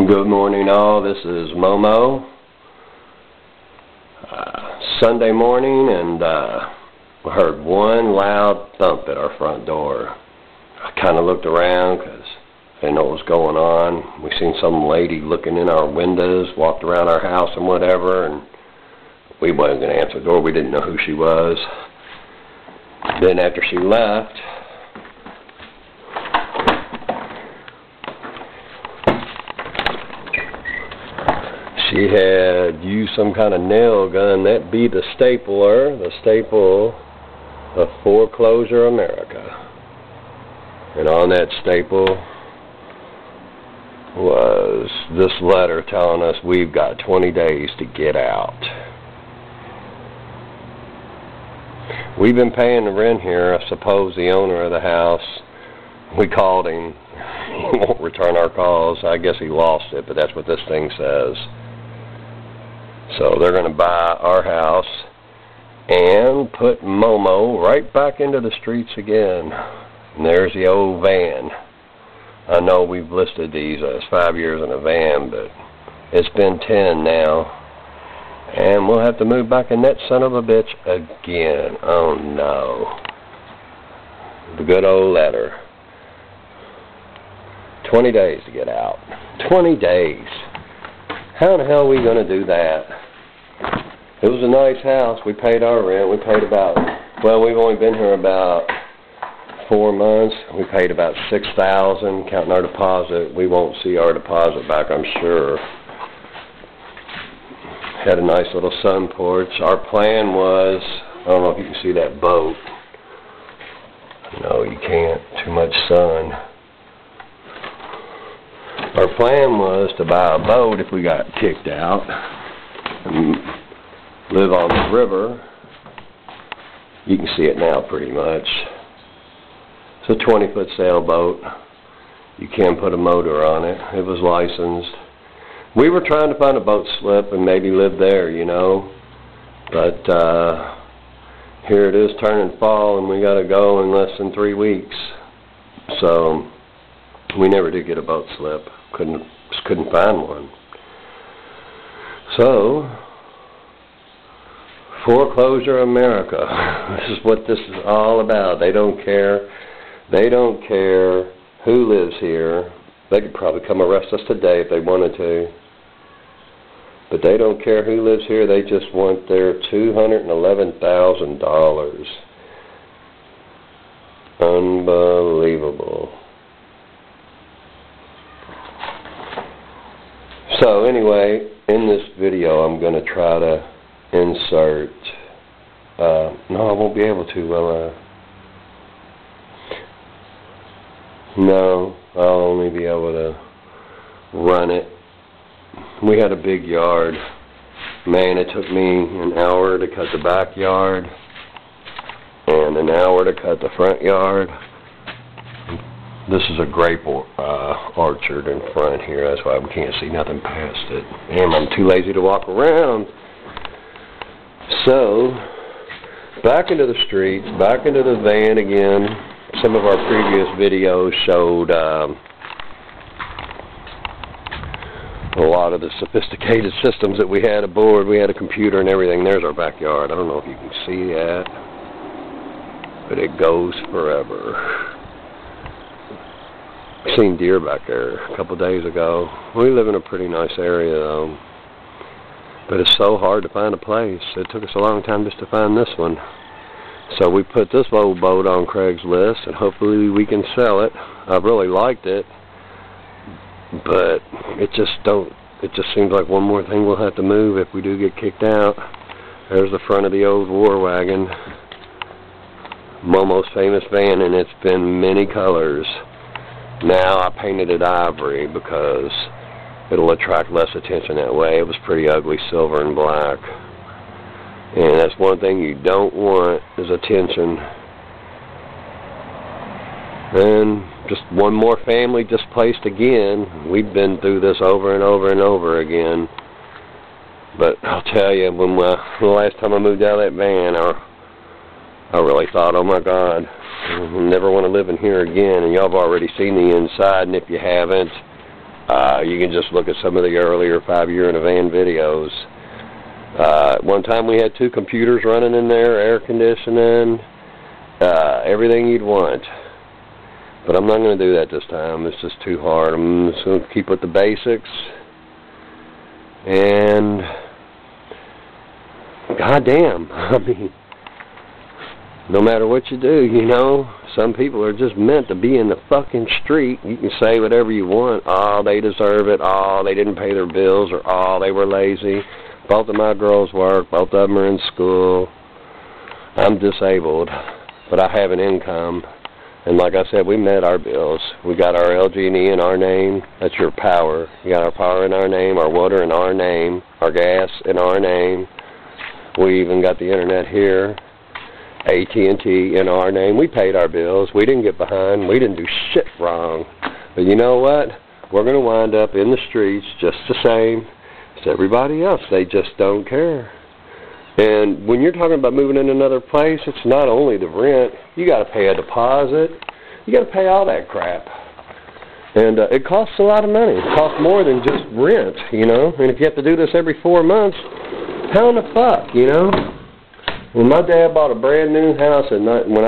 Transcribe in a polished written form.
Good morning all, this is Momo. Sunday morning, and we heard one loud thump at our front door. I kind of looked around because I didn't know what was going on. We seen some lady looking in our windows, walked around our house and whatever, and we wasn't going to answer the door. We didn't know who she was. Then after she left, she had used some kind of nail gun. That'd be the stapler, the staple of Foreclosure America. And on that staple was this letter telling us we've got 20 days to get out. We've been paying the rent here. I suppose the owner of the house, we called him. He won't return our calls. I guess he lost it, but that's what this thing says. So they're going to buy our house and put Momo right back into the streets again. And there's the old van. I know we've listed these as 5 years in a van, but it's been 10 now. And we'll have to move back in that son of a bitch again. Oh no. The good old letter. 20 days to get out. 20 days. How in the hell are we going to do that? It was a nice house. We paid our rent. We paid about, well, we've only been here about 4 months. We paid about $6,000, counting our deposit. We won't see our deposit back, I'm sure. Had a nice little sun porch. Our plan was, I don't know if you can see that boat. No, you can't. Too much sun. Our plan was to buy a boat if we got kicked out and live on the river. You can see it now pretty much. It's a 20-foot sailboat. You can put a motor on it. It was licensed. We were trying to find a boat slip and maybe live there, you know. But here it is turning fall and we got to go in less than 3 weeks. So we never did get a boat slip. Just couldn't find one. So, Foreclosure America. This is what this is all about. They don't care. They don't care who lives here. They could probably come arrest us today if they wanted to. But they don't care who lives here. They just want their $211,000. Unbelievable. So anyway, in this video I'm going to try to insert, no, I won't be able to, will I? No, I'll only be able to run it. We had a big yard. Man, it took me an hour to cut the backyard and an hour to cut the front yard. This is a grape orchard in front here. That's why we can't see nothing past it. And I'm too lazy to walk around. So, back into the streets, back into the van again. Some of our previous videos showed a lot of the sophisticated systems that we had aboard. We had a computer and everything. There's our backyard. I don't know if you can see that, but it goes forever. Seen deer back there a couple days ago. We live in a pretty nice area though, but it's so hard to find a place. It took us a long time just to find this one. So we put this old boat on Craigslist and hopefully we can sell it. I really liked it, but it just seems like one more thing we'll have to move if we do get kicked out. There's the front of the old war wagon, Momo's famous van, and it's been many colors. Now I painted it ivory because it'll attract less attention that way. It was pretty ugly, silver and black. And that's one thing you don't want is attention. And just one more family displaced again. We've been through this over and over and over again. But I'll tell you, when the last time I moved out of that van, I really thought, oh my God, I never want to live in here again. And y'all have already seen the inside, and if you haven't, You can just look at some of the earlier 5-year in a van videos. One time we had 2 computers running in there, air conditioning, everything you'd want. But I'm not going to do that this time. It's just too hard. I'm just going to keep with the basics. And goddamn, I mean, no matter what you do, you know, some people are just meant to be in the fucking street. You can say whatever you want. Oh, they deserve it. Oh, they didn't pay their bills. Or, oh, they were lazy. Both of my girls work. Both of them are in school. I'm disabled, but I have an income. And like I said, we met our bills. We got our LG&E in our name. That's your power. You got our power in our name, our water in our name, our gas in our name. We even got the internet here. AT&T in our name. We paid our bills. We didn't get behind. We didn't do shit wrong. But you know what? We're going to wind up in the streets just the same as everybody else. They just don't care. And when you're talking about moving in another place, it's not only the rent. You got to pay a deposit. You got to pay all that crap. And it costs a lot of money. It costs more than just rent, you know. And if you have to do this every 4 months, how in the fuck, you know? When my dad bought a brand new house, and when I